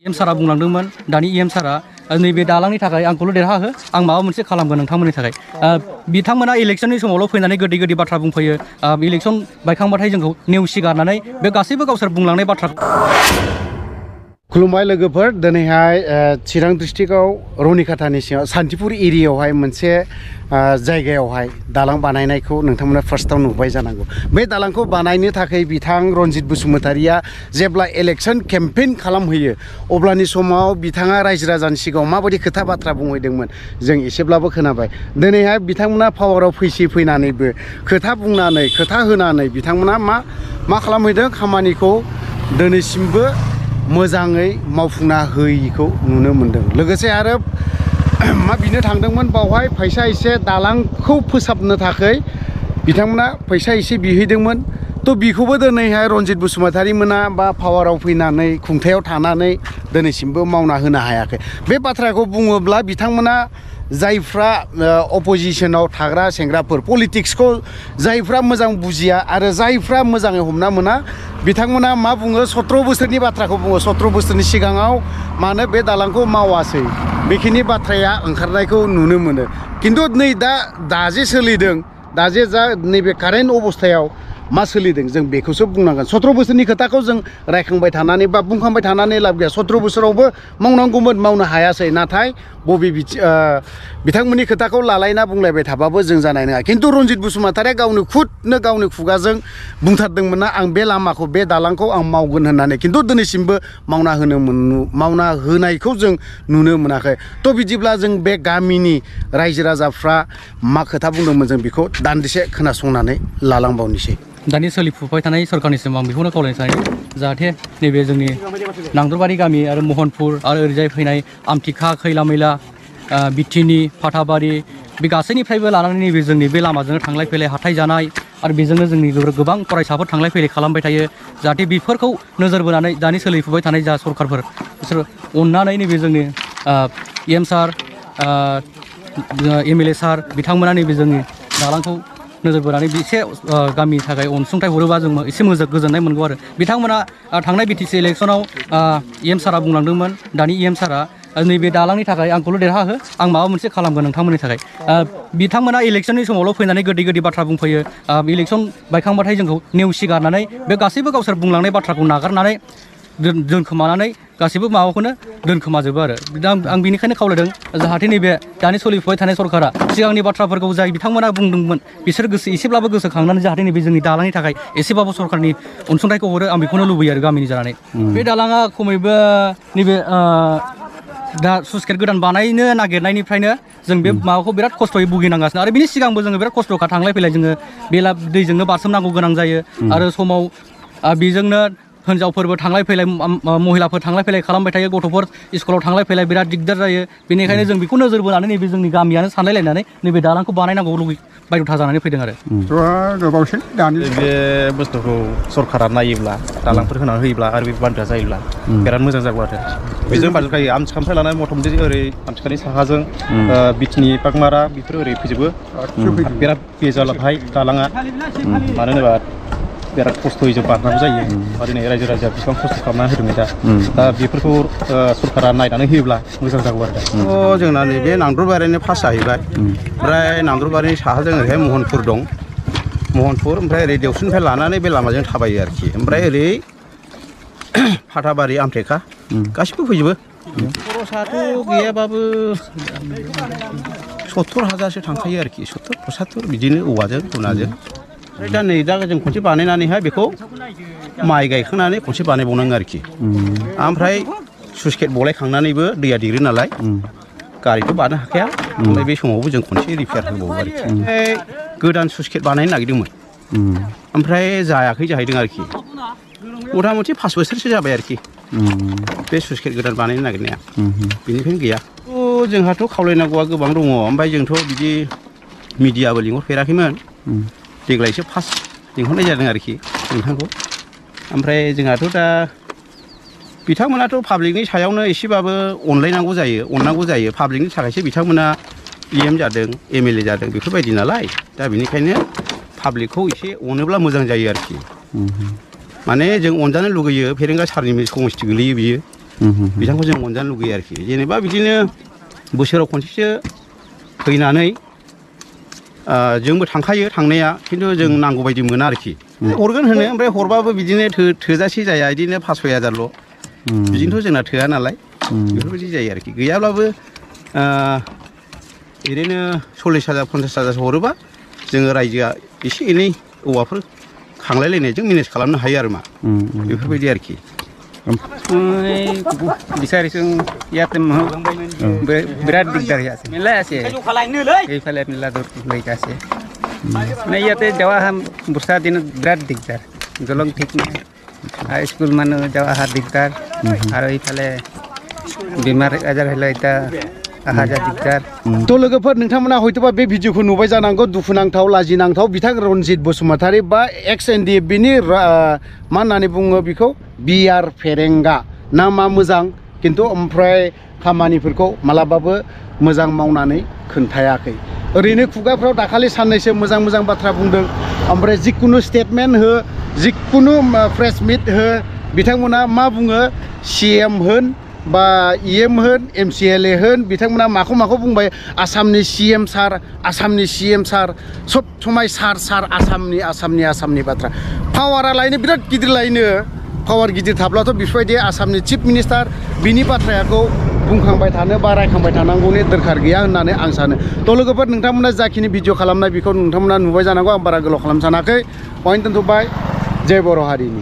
M सारा बुंलांदोंमोन दानि एम सारा नैबे दालांनि थाखाय आंखौल' देरहा हो आं माबा मोनसे खालामगोन नोंथांमोननि थाखाय बिथांमोना इलेक्शननि समावल' फैनानै गोदै गोदै बाथ्रा बुंफैयो इलेक्शन बायखांबाथाय जोंखौ नेवसिगारनानै बे गासैबो गावसोर बुंलांनाय बाथ्रा खुलुमबाय लोगोफोर दिनैहाय चिरां डिस्ट्रिक्टआव रौनिखाथानि सिङाव सान्तिपुर एरियायावहाय मोनसे जायगायावहाय दालां बानायनायखौ नोंथांमोना फार्स्टआव नुबाय जानांगौ बे दालांखौ बानायनो थाखाय बिथां रनजित बसुमतारिया जेब्ला इलेक्शन केम्पेइन खालामहैयो अब्लानि समाव बिथाङा रायजो राजानि सिगाङाव माबायदि खोथा बाथ्रा बुंहैदोंमोन जों एसेब्लाबो खोनाबाय दिनैहाय बिथांमोना पावाराव फैनानैबो खोथा बुंनानै खोथा होनानै बिथांमोना मा खालामहैदों खामानिखौ दिनैसिमबो मोजाङै मावफुंना होयिखौ नुनो मोनदों लोगोसे आरो मा बिनो थांदोंमोन बावहाय फैसा एसे दालांखौ फोसाबनो थाखाय बिथांमोना फैसा एसे बिहैदोंमोन थ' बिखौबो दिनैहाय रनजित बसुमतारि मोना बा पावाराव फैनानै खुंथायाव थानानै दिनैसिमबो मावना होनो हायाखै बे बाथ्राखौ बुङोब्ला बिथांमोना जायफ्रा अपोजिशनाव थाग्रा सेंग्राफोर पलिटिक्सखौ जायफ्रा मोजां बुजिया आरो जायफ्रा मोजाङै हमना मोना बिथांमोना मा बुङो 17 बोसोरनि बाथ्राखौ बुङो 17 बोसोरनि सिगाङाव मानो बे दालांखौ मावासै बेखिनि बाथ्राया ओंखारनायखौ नुनो मोनो खिन्थु नै दा जे सोलिदों दा जे नैबे कारेन्ट अबस्थायाव मा सोलिदों जों बेखौसो बुंनांगोन 17 बोसोरनि खोथाखौ जों रायखांबाय थानानै बा बुंखांबाय थानानै लाब गैया 17 बोसोरावबो मावनांगौमोन मावनो हायासै नाथाय बिथांमोननि खोथाखौ लालायना बुंलायबाय थाबाबो जों जानाय नङा खिन्थु रनजित बसुमतारिया खुदनो गावनि खुगाजों बुंथारदोंमोनना आं बे लामाखौ बे दालांखौ आं मावगोन होननानै खिन्थु दिनैसिमबो मावना होनायखौ जों नुनो मोनाखै थ' बिदिब्ला जों बे गामिनि रायजो राजाफ्रा मा खोथा बुंदोंमोन जों बेखौ दान्दिसे खोनासंनानै लालांबावनोसै दानि सोलिफुबाय थानाय सरकारनिसिम आं बेखौनो खावलायनो सानो जाहाथे नैबे जोंनि नांदरबारि गामि आरो महनपुर आरो ओरैजाय फैनाय आमथिखा खैला मैला बिटिनि फाथाबारि बे गासैनिफ्रायबो लानानै नैबे जोंनि बे लामाजोंनो थांलाय फैलाय हाथाय जानाय आरो बेजोंनो जोंनि गोबां फरायसाफोर थांलाय फैलाय खालामबाय थायो जाहाथे बेफोरखौ नोजोर बोनानै दानि सोलिफुबाय थानाय जा सरकारफोर बिसोर अननानै नैबे जोंनि एम सार एमएलए सार बिथांमोना नैबे जोंनि दालांखौ नोजोर बोनानै एसे गामिनि थाखाय अनसुंथाइ हरोबा जों एसे मोजां गोजोननाय मोनगौ आरो बिथांमोना थांनाय बिटिसि इलेक्शनाव एम सारा बुंलांदोंमोन दानि एम सारा नैबे दालांनि थाखाय आंखौल' देरहा हो आं माबा मोनसे खालामगोन नोंथांमोननि थाखाय बिथांमोना इलेक्शननि समावल' फैनानै गोदै गोदै बाथ्रा बुंफैयो इलेक्शन बायखांबाथाय जोंखौ नेवसिगारनानै बे गासैबो गावसोर बुंलांनाय बाथ्राखौ नागारनानै दोनखोमानानै गासैबो माबाखौनो दोनखोमाजोबो आरो आं बेनिखायनो खावलायदों जाहाथे नैबे दानि सोलिफुबाय थानाय सरकारा सिगांनि बाथ्राफोरखौ जाय बिथांमोना बुंदोंमोन बिसोर एसेब्लाबो गोसोखांनानै जाहाथे नैबे जोंनि दालांनि थाखाय एसेबाबो सरकारनि अनसुंथाइखौ हरो आं बेखौनो लुबैयो आरो गामिनि जानानै बे दालाङा खमैबो नैबे दा स्लुइस गेट गोदान बानायनो नागिरनायनिफ्रायनो जों बे माबाखौ बिराद खस्थ'यै भुगिनांगासिनो आरो बिनि सिगांबो जोङो बिराद खस्थ'खा थांलाय फैलाय जोङो बेला दैजोंनो बारसोमनांगौ गोनां जायो आरो समाव बेजोंनो हिनजावफोरबो थांलाय फैलाय महिलाफोर थांलाय फैलाय खालामबाय थायो गथ'फोर स्कुलाव थांलाय फैलाय बिराद दिगदार जायो बेनिखायनो जों बेखौ नोजोर बोनानै नैबे जोंनि गामियानो सानलायलायनानै नैबे दालांखौ बानायनांगौ बायध'था जानानै फैदों आरो गोबावसै दानि बे बुस्थुखौ सरकारा नायोब्ला दालांफोर होनानै होयोब्ला आरो बे बान्दोआ जायोब्ला बिराद मोजां जागौ आरो बेजों बारजोबखायो आमथिखानिफ्राय लानानै मथा मथि ओरै आमथिखानि साहाजों बिटिनि पाकमारा बेफोर ओरै फैजोबो बिराद बेजालाहाय दालाङा मानो होनोबा बिराद खस्थ'यै जों बारनांगौ जायो आरो नै रायजो राजाया बेसेबां खस्थ' खालामना होदों दा बेफोरखौ सरकारा नायनानै होयोब्ला मोजां जागौ आरो दा जोंना नैबे नांदरबारिनि पास जाहैबाय ओमफ्राय नांदरबारिनि साहाजों ओरैहाय महनपुर दं महनपुर ओमफ्राय ओरै देवस्रिनिफ्राय लानानै बे लामाजों थाबायो आरोखि ओमफ्राय ओरै फाथाबारि आमथेखा गासिबो फैजोबो खरसाथ' गैयाबाबो 70,000सो थांखायो आरोखि 70-75 बिदिनो औवाजों गुनाजों ओमफ्राय दा नै दा जों खनसे बानायनानैहाय बेखौ माइ गायखांनानै खनसे बानायबावनांगौ आरोखि ओमफ्राय स्लुइस गेट बलायखांनानैबो दैया देरो नालाय गारिथ' बारनो हाखाया ओमफ्राय बे समावबो जों खनसे रिपेयार होबावो आरोखि ओमफ्राय गोदान स्लुइस गेट बानायनो नागिरदोंमोन ओमफ्राय जायाखै जाहैदों आरोखि मथा मथि 5 बोसोरसो जाबाय आरोखि बे स्लुइस गेट गोदान बानायनो नागिरनाया बेनिफ्रायनो गैया जोंहाथ' खावलायनांगौआ गोबां दङ ओमफ्राय जोंथ' बिदि मिडियाबो लिंहरफेराखैमोन देग्लायसो फार्स्ट लिंहरनाय जादों आरोखि नोंथांखौ ओमफ्राय जोंहाथ' दा बिथांमोनाथ' पाब्लिकनि सायावनो एसेबाबो अनलायनांगौ जायो पाब्लिकनि थाखायसो बिथांमोना EM जादों MLA जादों बेफोरबायदि नालाय दा बेनिखायनो पाब्लिकखौ एसे अनोब्ला मोजां जायो आरोखि माने जों अनजानो लुगैयो फेरेंगा सारनि समस्ति गोलैयो बियो बिथांखौ जों अनजानो लुगैयो आरोखि जेनेबा बिदिनो बोसोराव खनसेसो फैनानै जोंबो थांखायो थांनाया खिन्थु जों नांगौ बायदि मोना आरोखि हरगोन होनो ओमफ्राय हरबाबो बिदिनो थोजासे जाया बिदिनो 5-6 हाजारल' बिदिनोथ' जोंना थोआ नालाय बेफोरबायदि जायो आरोखि गैयाब्लाबो ओरैनो 40,000 50,000 हरोबा जोङो रायजोआ एसे एनै औवाफोर खांलायलायनायजों मेनेज खालामनो हायो आरो मा बेफोरबायदि आरोखि বিচাৰিছোঁ ইয়াতে বিৰাট দিগদাৰ হৈ আছে মেলাই আছে এইফালে মেলা দূৰ লৈ আছে মানে ইয়াতে যাৱা অহা বৰ্ষা দিনত বিৰাট দিগদাৰ জলং ঠিক নাই স্কুল মানুহ যাৱা অহা দিগদাৰ আৰু এইফালে বেমাৰ আজাৰ হ'লে এতিয়া अहा जा दिगदार तो लोगोफोर नोंथांमोना हयतोबा बे भिडिअखौ नुबाय जानांगौ दुखुनांथाव लाजिनांथाव बिथां रनजित बसुमतारी बा एक्स एनडिएफ बिनि मा होननानै बुङो बेखौ बिआर फेरेंगा नामा मोजां खिन्थु ओमफ्राय खामानिफोरखौ मालाबाबो मोजां मावनानै खोन्थायाखै ओरैनो खुगाफ्राव दाखालि साननैसो मोजां मोजां बाथ्रा बुंदों ओमफ्राय जिकुनु स्टेटमेन्ट हो जिकुनु प्रेस मिट हो बिथांमोना मा बुङो सीएम होन बा इएम होन एमसिएलए होन बिथांमोना माखौ माखौ बुंबाय आसामनि सीएम सार सब समाय सार आसामनि बाथ्रा पावारा लायनो बिराद गिदिर लायनो पावार गिदिर थाब्लाथ' बेफोरबायदि आसामनि चिफ मिनिस्टार बिनि बाथ्राखौ बुंखांबाय थानो बा रायखांबाय थानांगौनि दरखार गैया होननानै आं सानो थ' लोगोफोर नोंथांमोना जाखिनि भिडिअ खालामनाय बेखौ नोंथांमोना नुबाय जानांगौ आं बारा गोलाव खालामनो सानाखै पइन्ट दोनथ'बाय जय बर' हारिनि